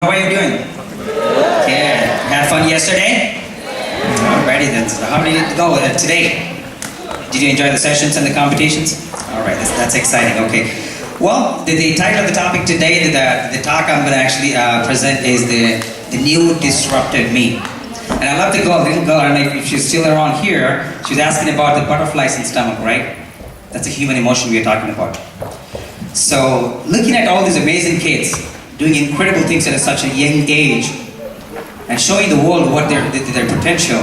How are you doing? Yeah. Had fun yesterday? Alrighty then. So how did it go today? Did you enjoy the sessions and the competitions? Alright, that's exciting. Okay. Well, the title of the topic today, the talk I'm going to actually present is the new disrupted me. And I love the little girl, and if she's still around here, she's asking about the butterflies in stomach, right? That's a human emotion we are talking about. So, looking at all these amazing kids doing incredible things at such a young age and showing the world what their potential,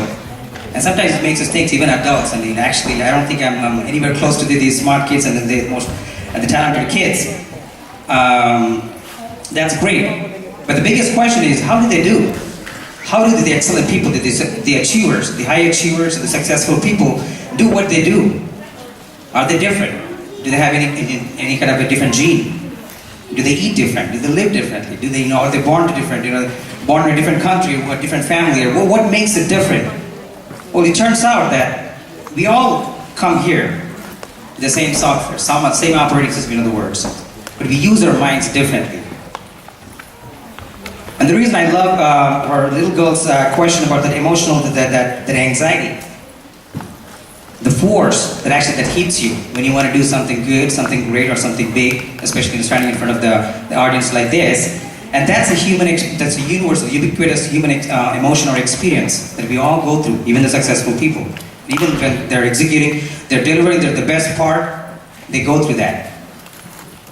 and sometimes it makes us think, even adults, I mean, actually, I don't think I'm anywhere close to these smart kids and the talented kids. That's great. But the biggest question is, how do they do? How do the excellent people, the achievers, the high achievers, the successful people do what they do? Are they different? Do they have any kind of a different gene? Do they eat different? Do they live differently? Do they, are they born different? Born in a different country or a different family? Or what makes it different? Well, it turns out that we all come here with the same software, same operating system, in other words, but we use our minds differently. And the reason I love our little girl's question about that emotional, that anxiety, the force that hits you when you want to do something good, something great, or something big, especially when standing in front of the audience like this. And that's a universal, ubiquitous human emotion or experience that we all go through, even the successful people. Even when they're executing, they're delivering the best part, they go through that.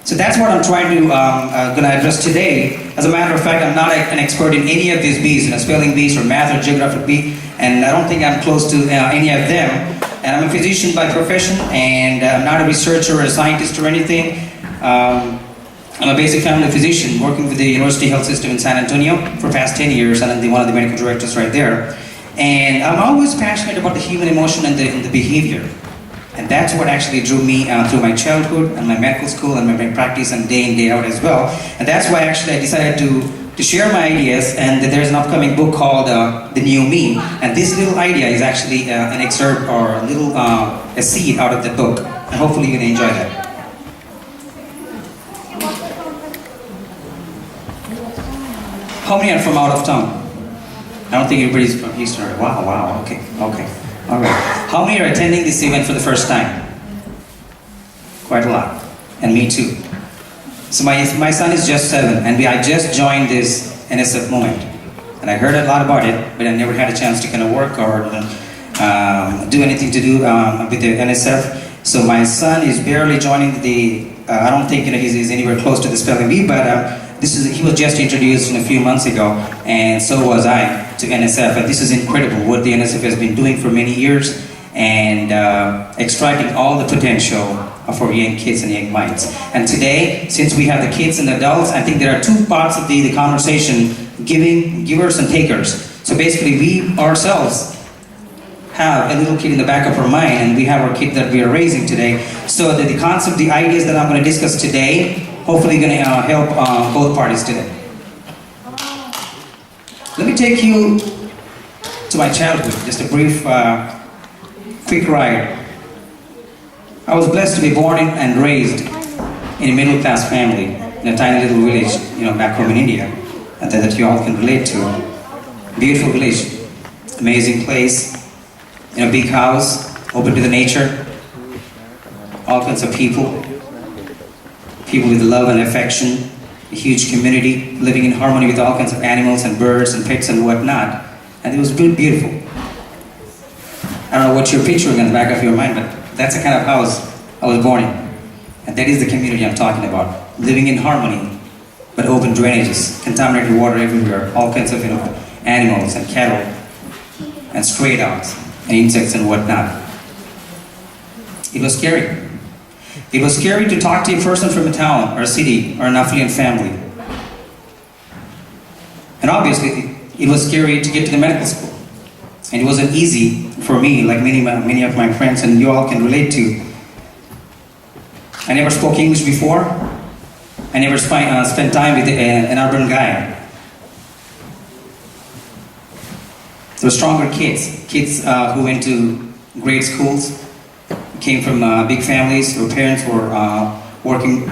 So that's what I'm trying to gonna address today. As a matter of fact, I'm not an expert in any of these B's, spelling bees or math or geographic B, and I don't think I'm close to any of them. And I'm a physician by profession, and I'm not a researcher or a scientist or anything. I'm a basic family physician working with the University Health System in San Antonio for past 10 years, and I'm one of the medical directors right there. And I'm always passionate about the human emotion and the behavior. And that's what actually drew me through my childhood and my medical school and my practice and day in, day out as well. And that's why actually I decided to share my ideas, and there's an upcoming book called The New Me. And this little idea is actually an excerpt or a seed out of the book. And hopefully you're going to enjoy that. How many are from out of town? I don't think everybody's from Houston. Wow, okay. All right. How many are attending this event for the first time? Quite a lot. And me too. So my son is just 7, and I just joined this NSF movement. And I heard a lot about it, but I never had a chance to kind of work or do anything to do with the NSF. So my son is barely joining I don't think he's anywhere close to the spelling bee, but he was just introduced a few months ago, and so was I to NSF. And this is incredible what the NSF has been doing for many years, and extracting all the potential for young kids and young minds. And today, since we have the kids and adults, I think there are two parts of the conversation: givers and takers. So basically, we ourselves have a little kid in the back of our mind, and we have our kid that we are raising today. So the concept, the ideas that I'm going to discuss today, hopefully going to help both parties today. Let me take you to my childhood, just a brief, quick ride. I was blessed to be born and raised in a middle-class family in a tiny little village, back home in India, that you all can relate to. Beautiful village, amazing place, big house, open to the nature, all kinds of people with love and affection, a huge community, living in harmony with all kinds of animals and birds and pets and whatnot. And it was beautiful. I don't know what you're picturing in the back of your mind, but that's the kind of house I was born in. And that is the community I'm talking about. Living in harmony, but open drainages, contaminated water everywhere, all kinds of animals and cattle and stray dogs and insects and whatnot. It was scary. It was scary to talk to a person from a town or a city or an affluent family. And obviously, it was scary to get to the medical school. And it wasn't easy for me, like many of my friends, and you all can relate to. I never spoke English before. I never spent time with an urban guy. There were stronger kids who went to great schools, came from big families, where parents were working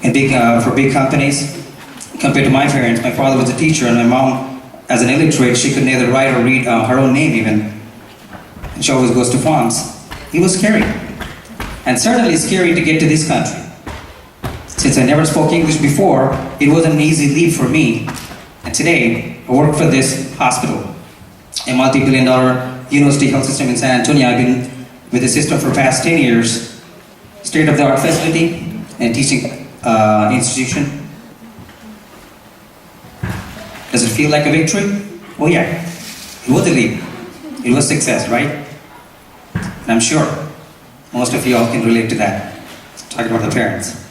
in for big companies, compared to my parents. My father was a teacher, and my mom, as an illiterate, she could neither write or read her own name even. And she always goes to farms. It was scary. And certainly scary to get to this country. Since I never spoke English before, it wasn't an easy leap for me. And today, I work for this hospital, a multi-billion-dollar university health system in San Antonio. I've been with the system for the past 10 years. State-of-the-art facility and teaching institution. Does it feel like a victory? Oh yeah, it was a leap. It was success, right? And I'm sure most of you all can relate to that. Talking about the parents.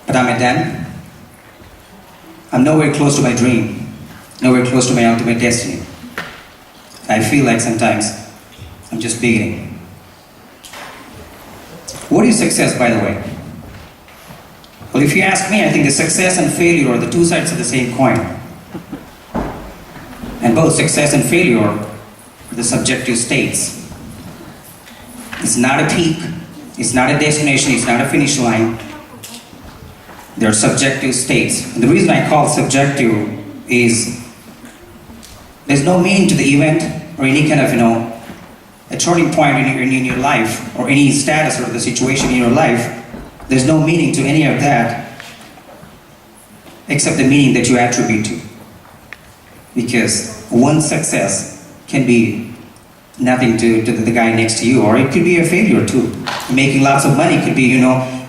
But I'm a Dan. I'm nowhere close to my dream. Nowhere close to my ultimate destiny. I feel like sometimes I'm just beginning. What is success, by the way? Well, if you ask me, I think the success and failure are the two sides of the same coin. And both success and failure are the subjective states. It's not a peak, it's not a destination, it's not a finish line. They're subjective states. And the reason I call it subjective is there's no meaning to the event or any kind of, a turning point in your life or any status or the situation in your life. There's no meaning to any of that except the meaning that you attribute to. Because one success can be nothing to the guy next to you, or it could be a failure too. Making lots of money could be,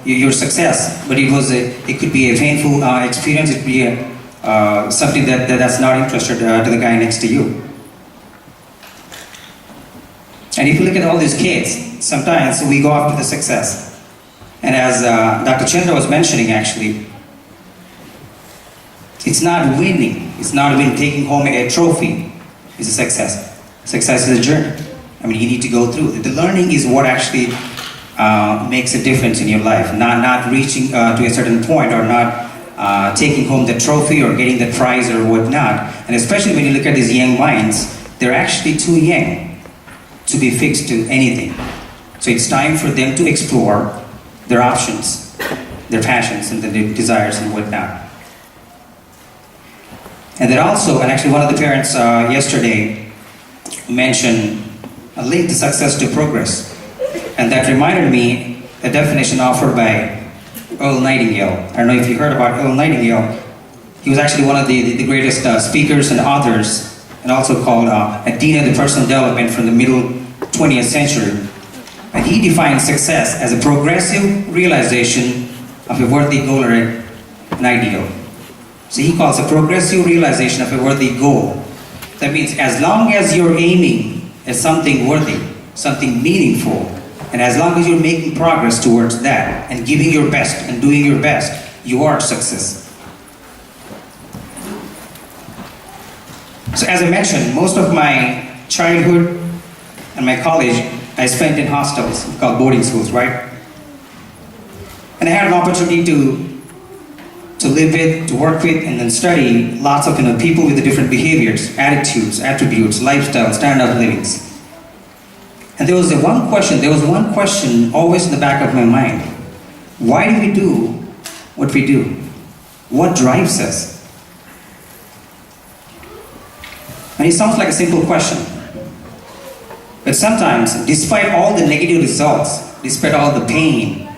your success, but it could be a painful experience. It could be something that's not interested to the guy next to you. And if you look at all these kids, sometimes we go after the success. And as Dr. Chandra was mentioning, actually, it's not winning. It's not taking home a trophy. It's a success. Success is a journey. I mean, you need to go through. The learning is what actually makes a difference in your life. Not reaching to a certain point, or not taking home the trophy or getting the prize or whatnot. And especially when you look at these young minds, they're actually too young to be fixed to anything. So it's time for them to explore their options, their passions, and their desires and whatnot. And then also, and actually one of the parents yesterday mentioned a link to success to progress. And that reminded me a definition offered by Earl Nightingale. I don't know if you heard about Earl Nightingale. He was actually one of the greatest speakers and authors, and also called a dean of the personal development from the middle 20th century. And he defines success as a progressive realization of a worthy goal or an ideal. So he calls a progressive realization of a worthy goal. That means as long as you're aiming at something worthy, something meaningful, and as long as you're making progress towards that and giving your best and doing your best, you are success. So as I mentioned, most of my childhood and my college I spent in hostels called boarding schools, right? And I had an opportunity to live with, to work with, and then study lots of people with the different behaviors, attitudes, attributes, lifestyle, standard of livings. And there was one question always in the back of my mind. Why do we do what we do? What drives us? And it sounds like a simple question. But sometimes, despite all the negative results, despite all the pain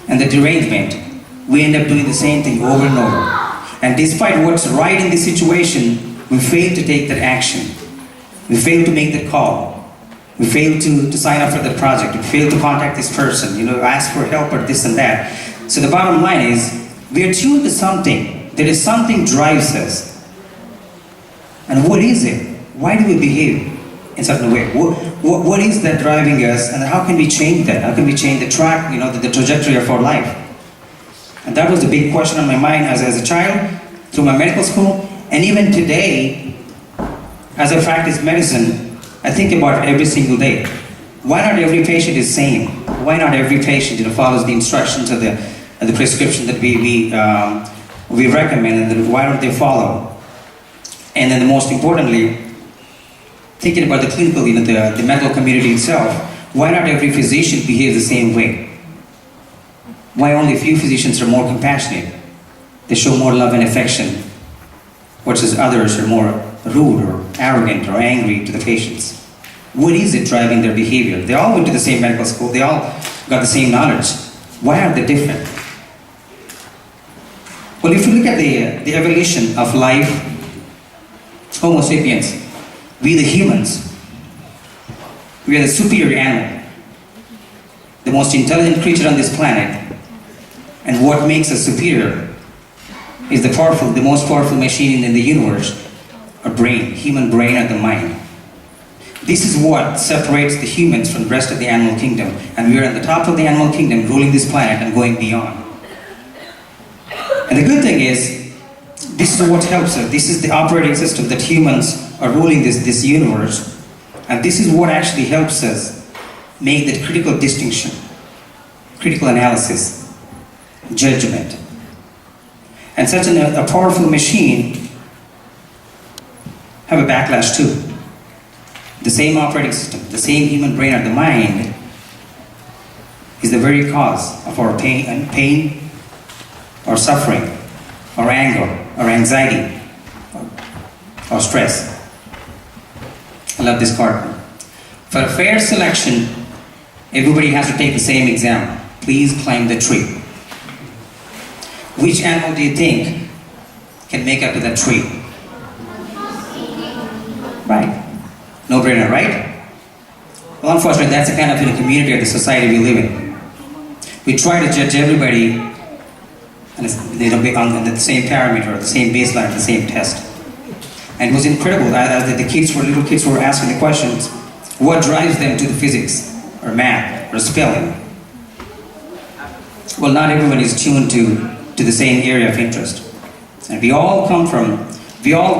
and the derangement, we end up doing the same thing over and over. And despite what's right in this situation, we fail to take that action. We fail to make the call. We fail to sign up for the project. We fail to contact this person, ask for help or this and that. So the bottom line is, we are tuned to something. There is something drives us. And what is it? Why do we behave in such a way? What is that driving us, and how can we change that? How can we change the track, the trajectory of our life? And that was the big question on my mind as a child, through my medical school, and even today, as I practice medicine, I think about it every single day. Why not every patient is same? Why not every patient follows the instructions of the prescription that we recommend, and then why don't they follow? And then most importantly, thinking about the clinical, the medical community itself, why not every physician behave the same way? Why only a few physicians are more compassionate? They show more love and affection, versus others are more rude or arrogant or angry to the patients. What is it driving their behavior? They all went to the same medical school, they all got the same knowledge. Why are they different? Well, if you look at the evolution of life, Homo sapiens, we the humans, we are the superior animal, the most intelligent creature on this planet. And what makes us superior is the most powerful machine in the universe, our brain, human brain or the mind. This is what separates the humans from the rest of the animal kingdom. And we are at the top of the animal kingdom, ruling this planet and going beyond. And the good thing is, this is what helps us. This is the operating system that humans are ruling this universe. And this is what actually helps us make that critical distinction, critical analysis, judgment. And such a powerful machine have a backlash too. The same operating system, the same human brain or the mind is the very cause of our pain, our suffering, our anger, our anxiety, our stress. I love this card. For a fair selection, everybody has to take the same exam. Please climb the tree. Which animal do you think can make up to that tree? Right. No brainer, right? Well, unfortunately, that's the kind of community or the society we live in. We try to judge everybody on the same parameter, the same baseline, the same test. And it was incredible that little kids were asking the questions, what drives them to the physics, or math, or spelling? Well, not everyone is tuned to the same area of interest. And we all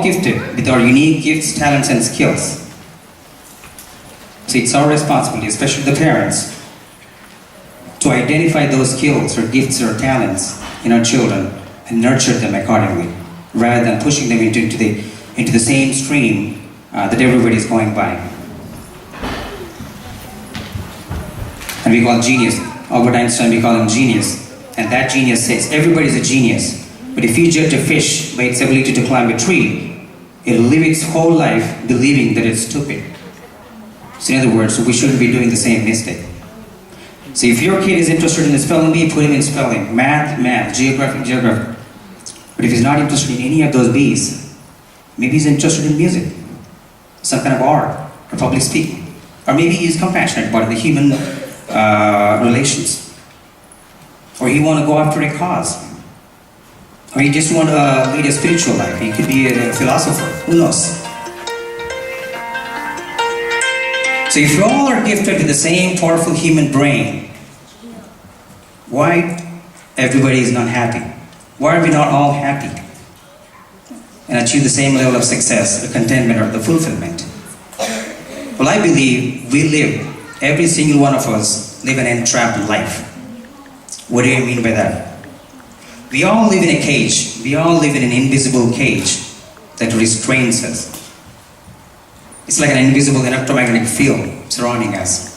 gifted with our unique gifts, talents, and skills. So it's our responsibility, especially the parents, to identify those skills or gifts or talents in our children and nurture them accordingly, rather than pushing them into the same stream that everybody is going by. And we call genius. Albert Einstein, we call him genius. And that genius says everybody's a genius. But if you judge a fish by its ability to climb a tree, it'll live its whole life believing that it's stupid. So in other words, we shouldn't be doing the same mistake. So if your kid is interested in the spelling bee, put him in spelling. Math, geography. But if he's not interested in any of those B's, maybe he's interested in music, some kind of art, or public speaking. Or maybe he's compassionate about the human relations. Or he want to go after a cause. Or he just want to lead a spiritual life. He could be a philosopher, who knows? So if you all are gifted with the same powerful human brain, why everybody is not happy? Why are we not all happy and achieve the same level of success, the contentment, or the fulfillment? Well, I believe every single one of us live an entrapped life. What do you mean by that? We all live in a cage. We all live in an invisible cage that restrains us. It's like an invisible electromagnetic field surrounding us.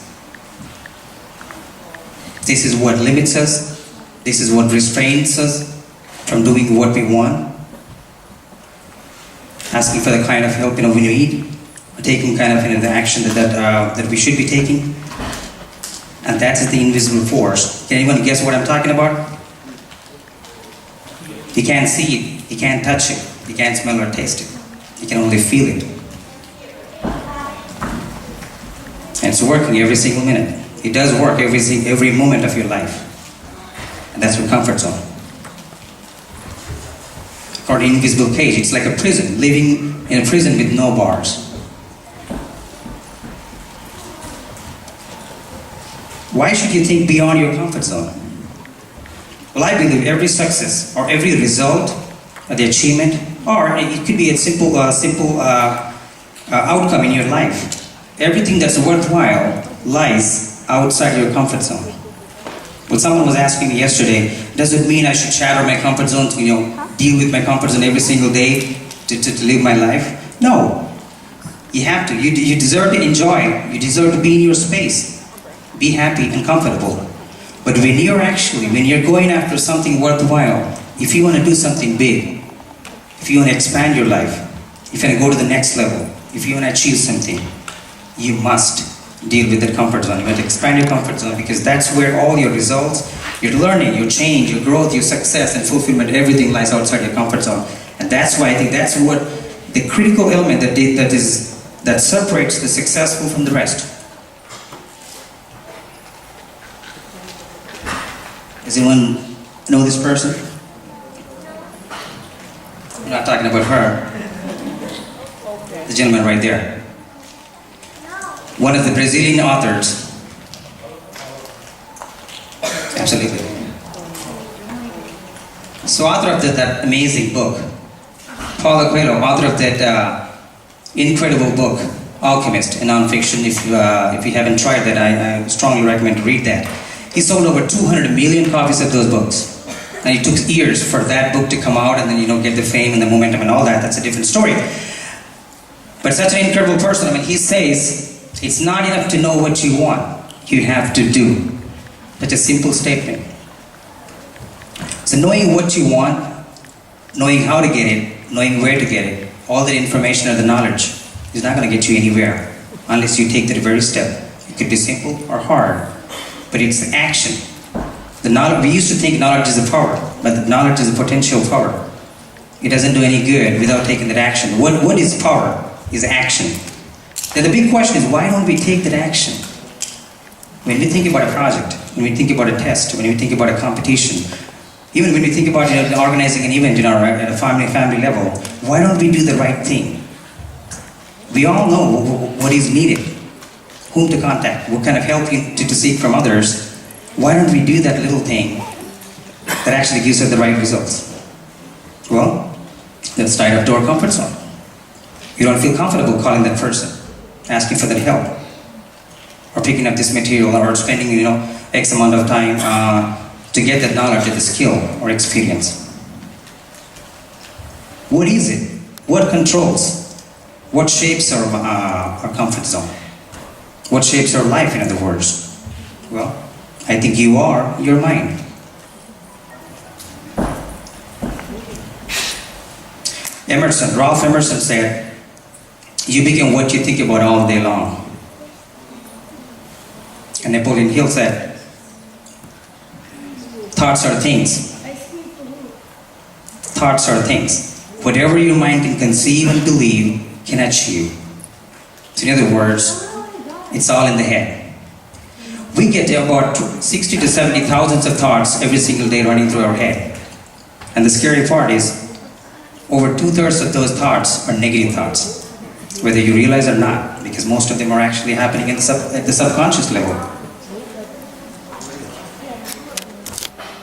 This is what limits us. This is what restrains us from doing what we want. Asking for the kind of help we need. Taking kind of the action that we should be taking. And that's the invisible force. Can anyone guess what I'm talking about? You can't see it. You can't touch it. You can't smell or taste it. You can only feel it. And it's working every single minute. It does work every moment of your life. And that's your comfort zone. Called an invisible cage. It's like a prison, living in a prison with no bars. Why should you think beyond your comfort zone? Well, I believe every success or every result, the achievement, or it could be a simple outcome in your life. Everything that's worthwhile lies outside your comfort zone. Well, someone was asking me yesterday, does it mean I should shatter my comfort zone to deal with my comfort zone every single day to live my life? No. You have to. You deserve to enjoy. You deserve to be in your space. Be happy and comfortable. But when you're going after something worthwhile, If you want to do something big, if you want to expand your life, if you want to go to the next level, if you want to achieve something, you must deal with the comfort zone. You have to expand your comfort zone because that's where all your results, your learning, your change, your growth, your success and fulfillment, everything lies outside your comfort zone. And that's why I think that's what the critical element that separates the successful from the rest. Does anyone know this person? I'm not talking about her. The gentleman right there. One of the Brazilian authors. Absolutely. So author of that amazing book, Paulo Coelho, author of that incredible book, Alchemist, a non-fiction. If you haven't tried that, I strongly recommend to read that. He sold over 200 million copies of those books. And it took years for that book to come out and then get the fame and the momentum and all that. That's a different story. But such an incredible person. He says, it's not enough to know what you want. You have to do. That's a simple statement. So knowing what you want, knowing how to get it, knowing where to get it, all that information or the knowledge is not going to get you anywhere unless you take that very step. It could be simple or hard, but it's the action. The knowledge, we used to think knowledge is a power, but the knowledge is a potential power. It doesn't do any good without taking that action. What is power? Is action. Then the big question is, why don't we take that action? When we think about a project, when we think about a test, when we think about a competition, even when we think about organizing an event at a family level, why don't we do the right thing? We all know what is needed, whom to contact, what kind of help to seek from others. Why don't we do that little thing that actually gives us the right results? Well, let's tie it up to our comfort zone. You don't feel comfortable calling that person, asking for that help, or picking up this material, or spending X amount of time to get that knowledge or the skill or experience. What is it? What controls? What shapes our comfort zone? What shapes our life, in other words? Well, I think you are your mind. Ralph Emerson said, you become what you think about all day long. And Napoleon Hill said, thoughts are things. Thoughts are things. Whatever your mind can conceive and believe can achieve. So in other words, it's all in the head. We get about 60 to 70 thousands of thoughts every single day running through our head. And the scary part is, over 2/3 of those thoughts are negative thoughts, whether you realize or not, because most of them are actually happening at the subconscious level.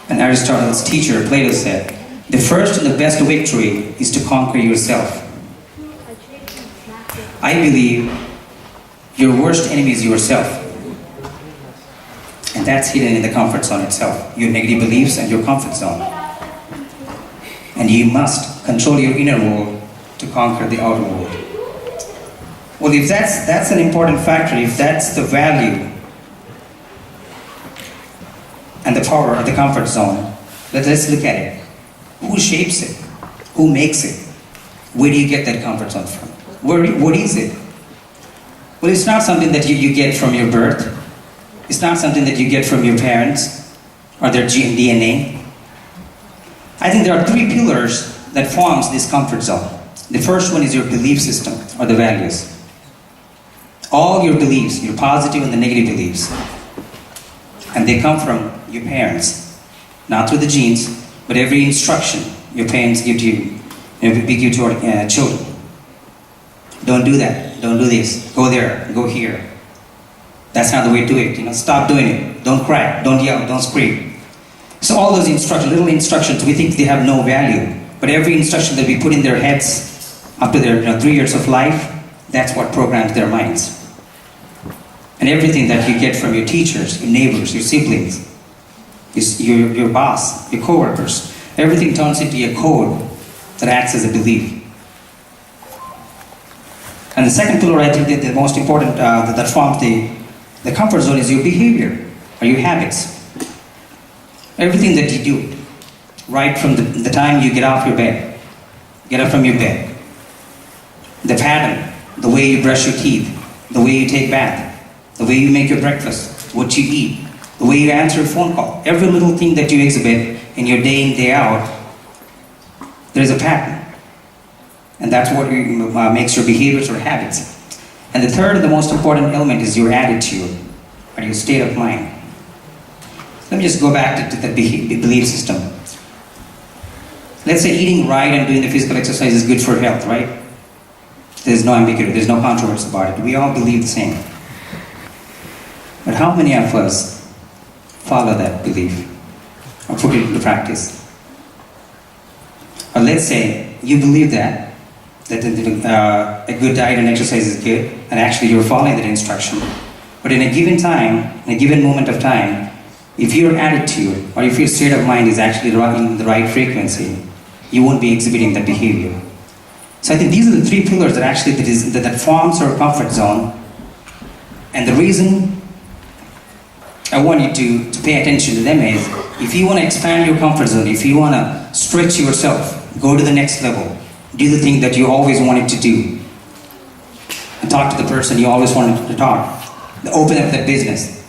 And Aristotle's teacher, Plato, said, the first and the best victory is to conquer yourself. I believe your worst enemy is yourself. And that's hidden in the comfort zone itself, your negative beliefs and your comfort zone. And you must control your inner world to conquer the outer world. Well, if that's an important factor, if that's the value and the power of the comfort zone, let's look at it. Who shapes it? Who makes it? Where do you get that comfort zone from? What is it? Well, it's not something that you get from your birth. It's not something that you get from your parents or their DNA. I think there are 3 pillars that forms this comfort zone. The first one is your belief system or the values. All your beliefs, your positive and the negative beliefs. And they come from your parents. Not through the genes, but every instruction your parents give to you, we give to our children. Don't do that. Don't do this. Go there. Go here. That's not the way to do it. Stop doing it. Don't cry. Don't yell. Don't scream. So all those little instructions, we think they have no value. But every instruction that we put in their heads after their 3 years of life, that's what programs their minds. And everything that you get from your teachers, your neighbors, your siblings, your boss, your coworkers, everything turns into a code that acts as a belief. And the second pillar, I think, the most important that forms the comfort zone is your behavior or your habits. Everything that you do, right from the time you get off your bed, get up from your bed, the pattern, the way you brush your teeth, the way you take bath, the way you make your breakfast, what you eat, the way you answer a phone call, every little thing that you exhibit in your day in, day out, there's a pattern. And that's what makes your behaviors or habits. And the third and the most important element is your attitude, or your state of mind. Let me just go back to the belief system. Let's say eating right and doing the physical exercise is good for health, right? There's no ambiguity, there's no controversy about it. We all believe the same. But how many of us follow that belief or put it into practice? Or let's say you believe that a good diet and exercise is good, and actually you're following that instruction. But in a given time, in a given moment of time, if your attitude or if your state of mind is actually in the right frequency, you won't be exhibiting that behavior. So I think these are the three pillars that actually that forms our comfort zone. And the reason I want you to pay attention to them is, if you want to expand your comfort zone, if you want to stretch yourself, go to the next level, do the thing that you always wanted to do, and talk to the person you always wanted to talk, open up that business,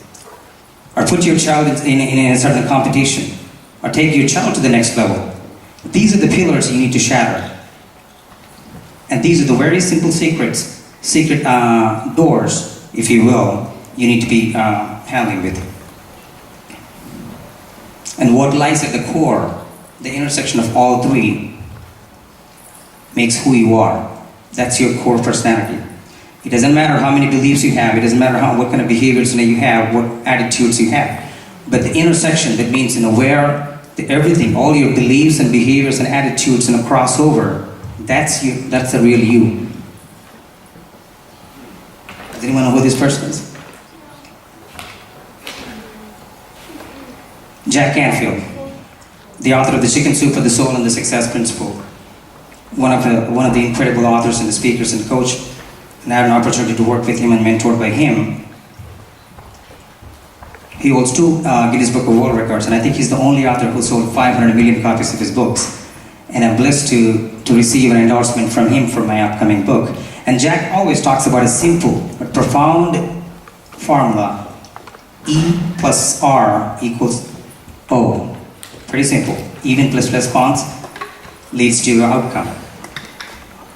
or put your child in a certain competition, or take your child to the next level. These are the pillars you need to shatter. And these are the very simple secret doors, if you will, you need to be handling with. And what lies at the core, the intersection of all three, makes who you are. That's your core personality. It doesn't matter how many beliefs you have, it doesn't matter what kind of behaviors you have, what attitudes you have. But the intersection, that means where everything, all your beliefs and behaviors and attitudes crossover, that's you, that's the real you. Does anyone know who this person is? Jack Canfield, the author of The Chicken Soup for the Soul and the Success Principle. One of the incredible authors and the speakers and coach. And I had an opportunity to work with him and mentored by him. He holds 2 Guinness Book of World Records, and I think he's the only author who sold 500 million copies of his books. And I'm blessed to receive an endorsement from him for my upcoming book. And Jack always talks about a simple but profound formula. E plus R equals O. Pretty simple. Even plus response leads to your outcome.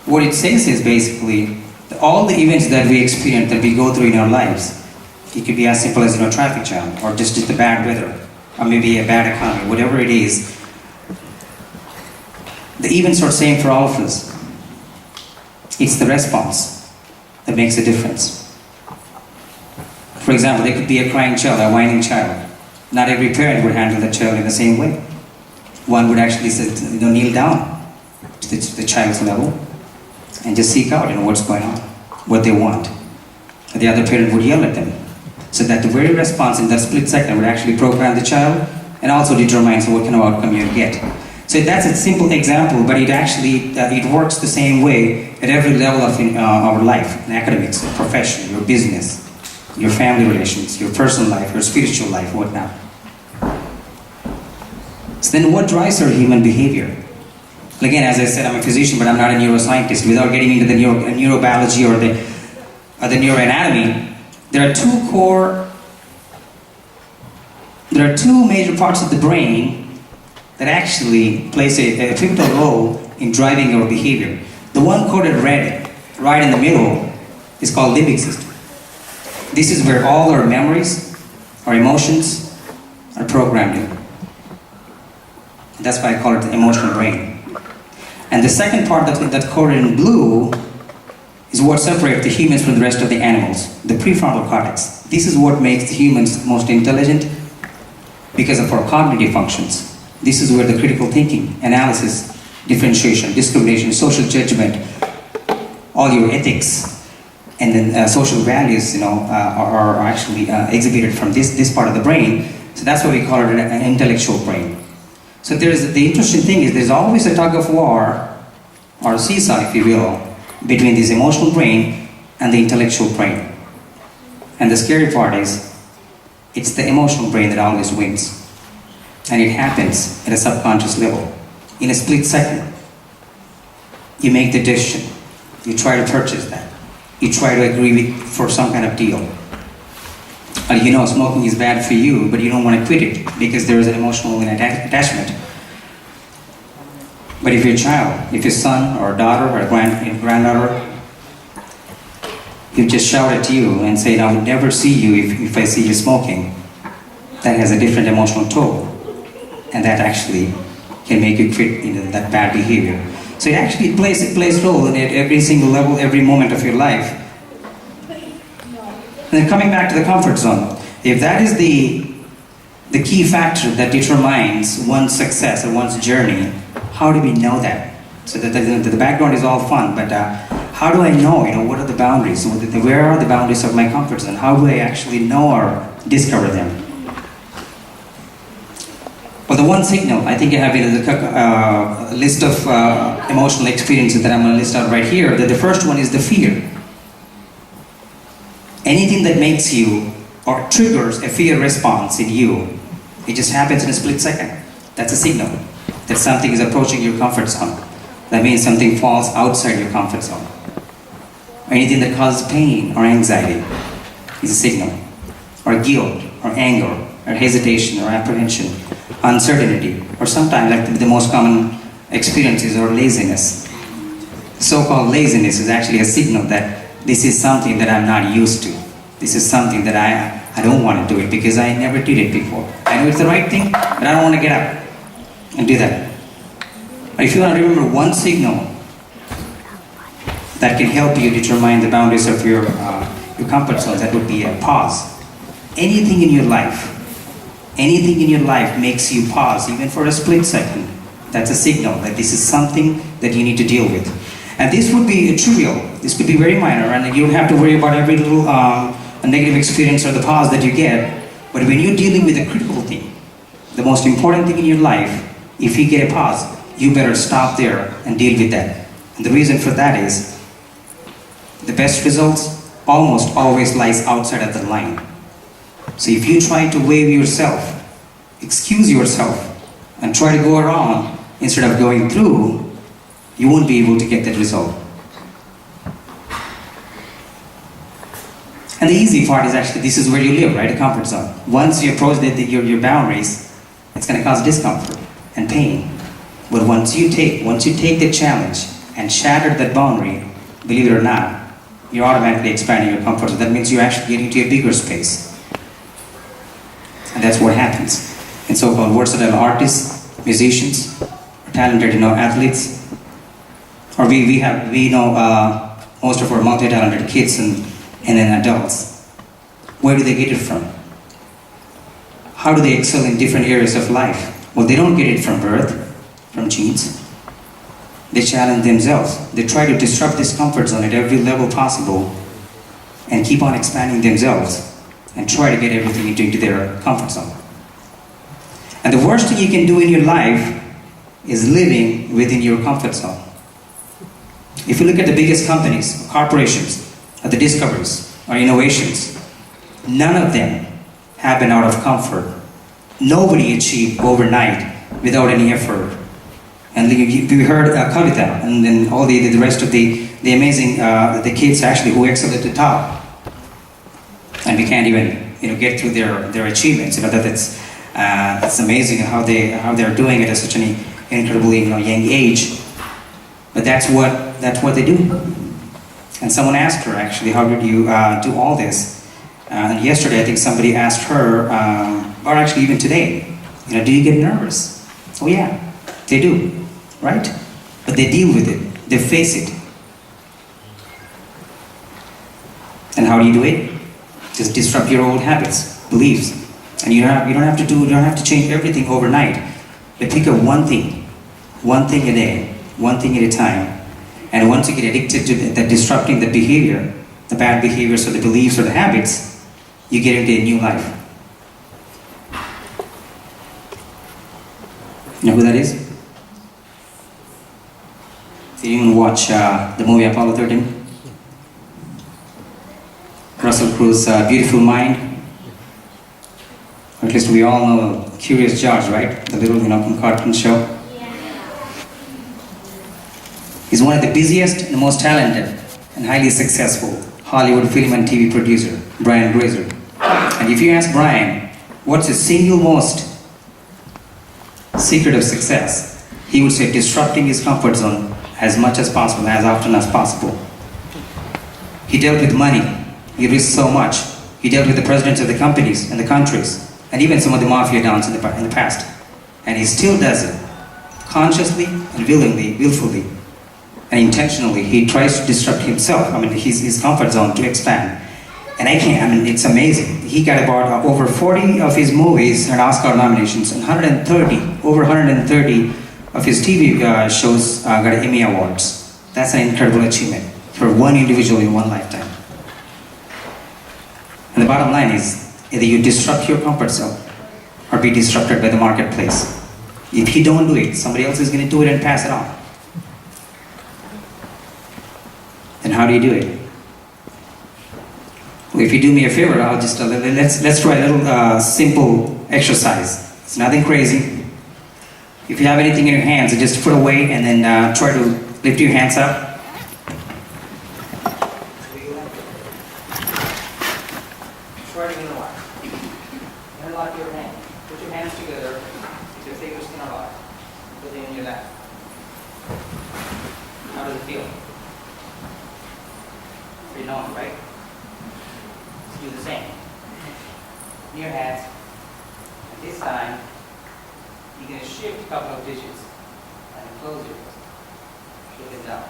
What it says is basically that all the events that we experience, that we go through in our lives, it could be as simple as traffic jam, or just the bad weather, or maybe a bad economy, whatever it is. The events are same for all of us. It's the response that makes a difference. For example, there could be a crying child, a whining child. Not every parent would handle the child in the same way. One would actually kneel down to the child's level and just seek out what's going on, what they want. And the other parent would yell at them. So that the very response in that split second would actually program the child and also determines what kind of outcome you get. So that's a simple example, but it actually it works the same way at every level of our life, in academics, profession, your business, your family relations, your personal life, your spiritual life, whatnot. So then what drives our human behavior? Again, as I said, I'm a physician, but I'm not a neuroscientist. Without getting into the neurobiology or the neuroanatomy, there are two major parts of the brain that actually plays a pivotal role in driving our behavior. The one coded red, right in the middle, is called limbic system. This is where all our memories, our emotions are programmed in. That's why I call it the emotional brain. And the second part that's coded in blue is what separates the humans from the rest of the animals, the prefrontal cortex. This is what makes the humans most intelligent because of our cognitive functions. This is where the critical thinking, analysis, differentiation, discrimination, social judgment, all your ethics, and then social values, are actually exhibited from this part of the brain. So that's why we call it an intellectual brain. So the interesting thing is there's always a tug of war, or a seesaw, if you will, between this emotional brain and the intellectual brain. And the scary part is, it's the emotional brain that always wins. And it happens at a subconscious level. In a split second, you make the decision. You try to purchase that. You try to agree with for some kind of deal. Or you know smoking is bad for you, but you don't want to quit it because there is an emotional attachment. But if your child, if your son or daughter or granddaughter, if just shout at you and say, I would never see you if I see you smoking, that has a different emotional toll. And that actually can make you quit that bad behavior. So it actually plays a role in every single level, every moment of your life. And then coming back to the comfort zone, if that is the key factor that determines one's success or one's journey, how do we know that? So the background is all fun, but how do I know, what are the boundaries? Where are the boundaries of my comfort zone? How do I actually know or discover them? Well, the one signal, I think I have a list of emotional experiences that I'm going to list out right here. The first one is the fear. Anything that makes you or triggers a fear response in you, it just happens in a split second. That's a signal that something is approaching your comfort zone. That means something falls outside your comfort zone. Or anything that causes pain or anxiety is a signal. Or guilt, or anger, or hesitation, or apprehension, uncertainty, or sometimes like the most common experiences or laziness. So-called laziness is actually a signal that this is something that I'm not used to. This is something that I don't want to do it because I never did it before. I know it's the right thing, but I don't want to get up and do that. But if you want to remember one signal that can help you determine the boundaries of your comfort zone, that would be a pause. Anything in your life makes you pause, even for a split second. That's a signal that this is something that you need to deal with. And this would be trivial. This could be very minor, and you don't have to worry about every little negative experience or the pause that you get. But when you're dealing with a critical thing, the most important thing in your life, if you get a pause, you better stop there and deal with that. And the reason for that is, the best results almost always lies outside of the line. So if you try to waive yourself, excuse yourself, and try to go around instead of going through, you won't be able to get that result. And the easy part is actually, this is where you live, right? A comfort zone. Once you approach your boundaries, it's going to cause discomfort and pain. But once you take the challenge and shatter that boundary, believe it or not, you're automatically expanding your comfort zone. That means you're actually getting to a bigger space. And that's what happens. And so-called versatile artists, musicians, or talented athletes, or we know most of our multi-talented kids and then adults. Where do they get it from? How do they excel in different areas of life? Well, they don't get it from birth, from genes. They challenge themselves. They try to disrupt this comfort zone at every level possible and keep on expanding themselves and try to get everything into their comfort zone. And the worst thing you can do in your life is living within your comfort zone. If you look at the biggest companies, corporations, or the discoveries, or innovations, none of them happen out of comfort. Nobody achieved overnight without any effort. And we heard Kavita and then all the rest of the amazing the kids actually who excel at the top, and we can't even get through their achievements. That's amazing how they're doing it at such an incredibly young age. But that's what they do. And someone asked her actually, how did you do all this? And yesterday I think somebody asked her, or actually even today, do you get nervous? Oh yeah, they do, right? But they deal with it. They face it. And how do you do it? Just disrupt your old habits, beliefs, and you don't have to change everything overnight. But pick up one thing a day, one thing at a time. And once you get addicted to that disrupting the behavior, the bad behaviors or the beliefs or the habits, you get into a new life. You know who that is? Did you even watch the movie Apollo 13? Russell Crowe's Beautiful Mind. Or at least we all know Curious George, right? The little, cartoon show. He's one of the busiest and the most talented and highly successful Hollywood film and TV producer, Brian Grazer. And if you ask Brian, what's his single most secret of success, he would say disrupting his comfort zone as much as possible, as often as possible. He dealt with money. He risked so much. He dealt with the presidents of the companies and the countries, and even some of the mafia dons in the past. And he still does it. Consciously and willfully, and intentionally, he tries to disrupt himself, his comfort zone to expand. And it's amazing. He got about over 40 of his movies and Oscar nominations, and over 130 of his TV shows got Emmy Awards. That's an incredible achievement for one individual in one lifetime. And the bottom line is, either you disrupt your comfort zone or be disrupted by the marketplace. If you don't do it, somebody else is going to do it and pass it on. Then how do you do it? Well, if you do me a favor, I'll just let's try a little simple exercise. It's nothing crazy. If you have anything in your hands, just put away and then try to lift your hands up. Try to interlock your hand. Put your hands together with your fingers interlocked. Put it in your lap. How does it feel? Pretty normal, right? Let's do the same. In your hands. At this time, you're going to shift a couple of digits and close your wrist. Shift it down.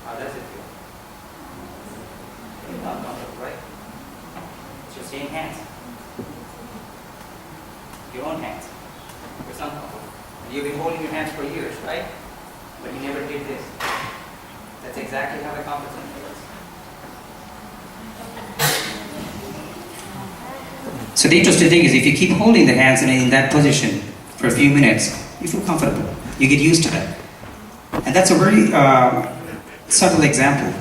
How does it feel? It's not comfortable, right? It's your same hands. Your own hands. It's uncomfortable. And you've been holding your hands for years, right? But you never did this. That's exactly how the comfort zone feels. So the interesting thing is, if you keep holding the hands in that position for a few minutes, you feel comfortable. You get used to that. And that's a very subtle example.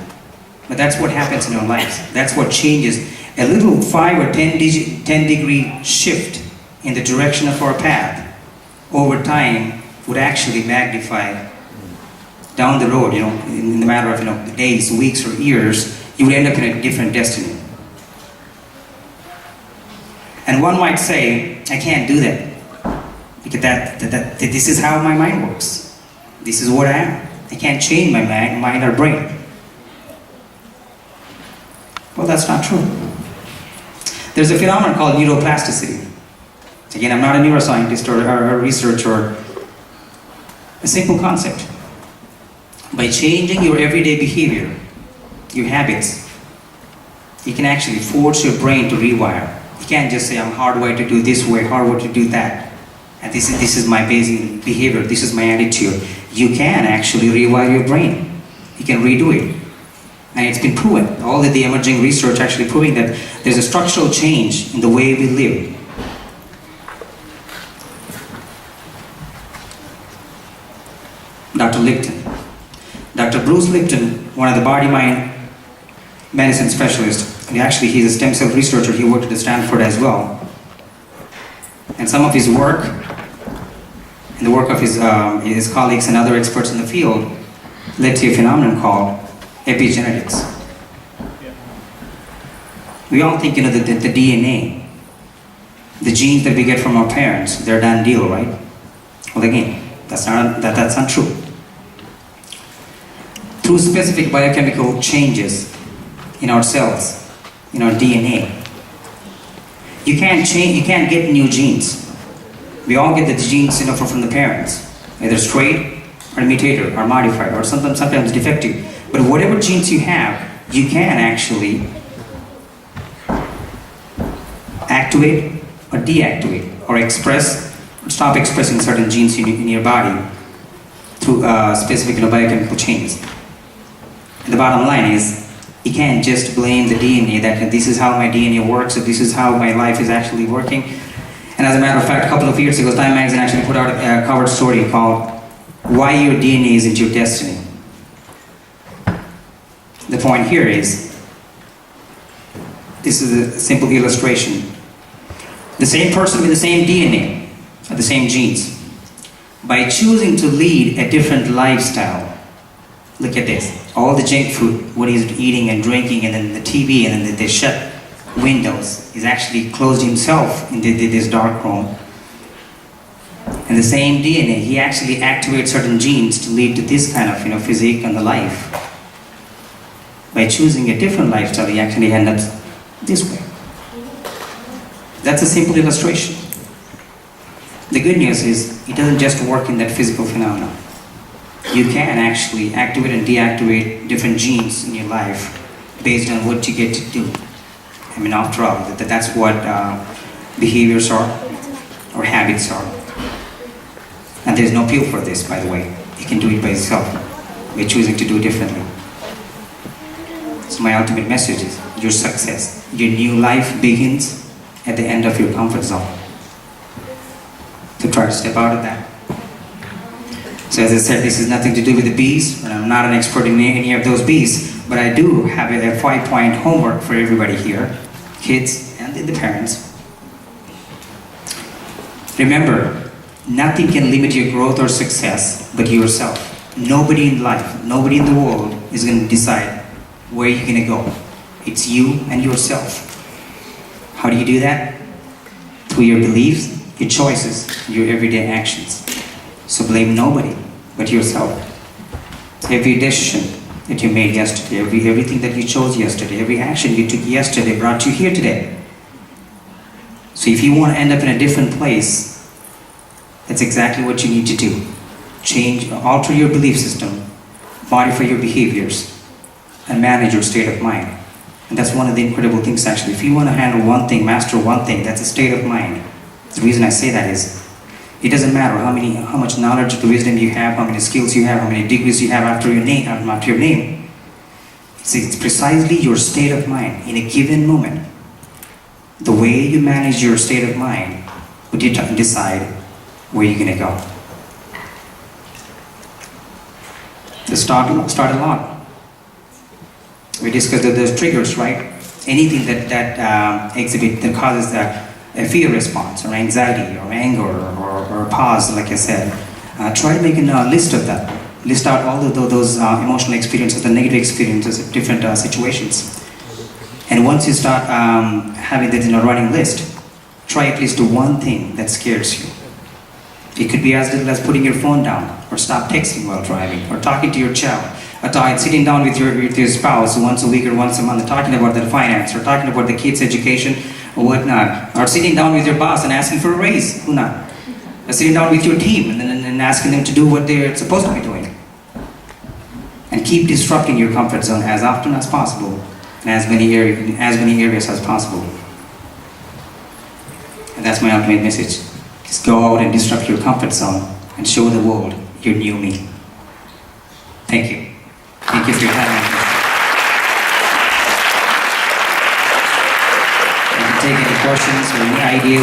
But that's what happens in our lives. That's what changes. A little 5 or 10 degree shift in the direction of our path over time would actually magnify down the road, in the matter of days, weeks, or years, you would end up in a different destiny. And one might say, I can't do that. Because this is how my mind works. This is what I am. I can't change my mind or brain. Well, that's not true. There's a phenomenon called neuroplasticity. Again, I'm not a neuroscientist or a researcher. A simple concept. By changing your everyday behavior, your habits, you can actually force your brain to rewire. You can't just say, I'm hardwired to do this way, hardwired to do that. And this is my basic behavior, this is my attitude. You can actually rewire your brain. You can redo it. And it's been proven. All of the emerging research actually proving that there's a structural change in the way we live. Dr. Lipton. Dr. Bruce Lipton, one of the body-mind medicine specialists, and actually he's a stem cell researcher. He worked at Stanford as well. And some of his work, and the work of his colleagues and other experts in the field, led to a phenomenon called epigenetics. We all think, the DNA, the genes that we get from our parents, they're a done deal, right? Well, again, that's not true. Through specific biochemical changes in our cells, in our DNA, you can't get new genes. We all get the genes, from the parents, either straight or mutated or modified or sometimes defective. But whatever genes you have, you can actually activate or deactivate or express or stop expressing certain genes in your body through specific biochemical changes. And the bottom line is, you can't just blame the DNA that this is how my DNA works, or this is how my life is actually working. And as a matter of fact, a couple of years ago, Time Magazine actually put out a cover story called Why Your DNA Isn't Your Destiny. The point here is, this is a simple illustration. The same person with the same DNA, or the same genes. By choosing to lead a different lifestyle, look at this. All the junk food, what he's eating and drinking, and then the TV, and then the shut windows. He's actually closed himself in this dark room. And the same DNA, he actually activates certain genes to lead to this kind of, physique and the life. By choosing a different lifestyle, he actually ends up this way. That's a simple illustration. The good news is, it doesn't just work in that physical phenomenon. You can actually activate and deactivate different genes in your life based on what you get to do. I mean, after all, that's what behaviors are, or habits are. And there's no pill for this, by the way. You can do it by yourself, by choosing to do it differently. So my ultimate message is, your success, your new life begins at the end of your comfort zone. So try to step out of that. So as I said, this has nothing to do with the B's, and I'm not an expert in any of those B's, but I do have a 5-point homework for everybody here, kids and the parents. Remember, nothing can limit your growth or success but yourself. Nobody in life, nobody in the world is going to decide where you're going to go. It's you and yourself. How do you do that? Through your beliefs, your choices, your everyday actions. So blame nobody but yourself. Every decision that you made yesterday, everything that you chose yesterday, every action you took yesterday brought you here today. So if you want to end up in a different place, that's exactly what you need to do. Change, alter your belief system, modify your behaviors, and manage your state of mind. And that's one of the incredible things actually. If you want to handle one thing, master one thing, that's a state of mind. The reason I say that is, it doesn't matter how much knowledge or wisdom you have, how many skills you have, how many degrees you have after your name. It's precisely your state of mind in a given moment. The way you manage your state of mind would decide where you're going to go. So start along. We discussed that there's triggers, right? Anything that causes a fear response, or anxiety, or anger, or pause, like I said. Try to make a list of that. List out all of those emotional experiences, the negative experiences of different situations. And once you start having that in a running list, try at least do one thing that scares you. It could be as little as putting your phone down, or stop texting while driving, or talking to your child, or sitting down with your spouse once a week or once a month, talking about their finance, or talking about the kids' education, or whatnot, or sitting down with your boss and asking for a raise, who not? Or sitting down with your team and asking them to do what they're supposed to be doing. And keep disrupting your comfort zone as often as possible, and as many areas as possible. And that's my ultimate message. Just go out and disrupt your comfort zone and show the world your new me. Thank you. Thank you for your time. You can take any questions or any ideas.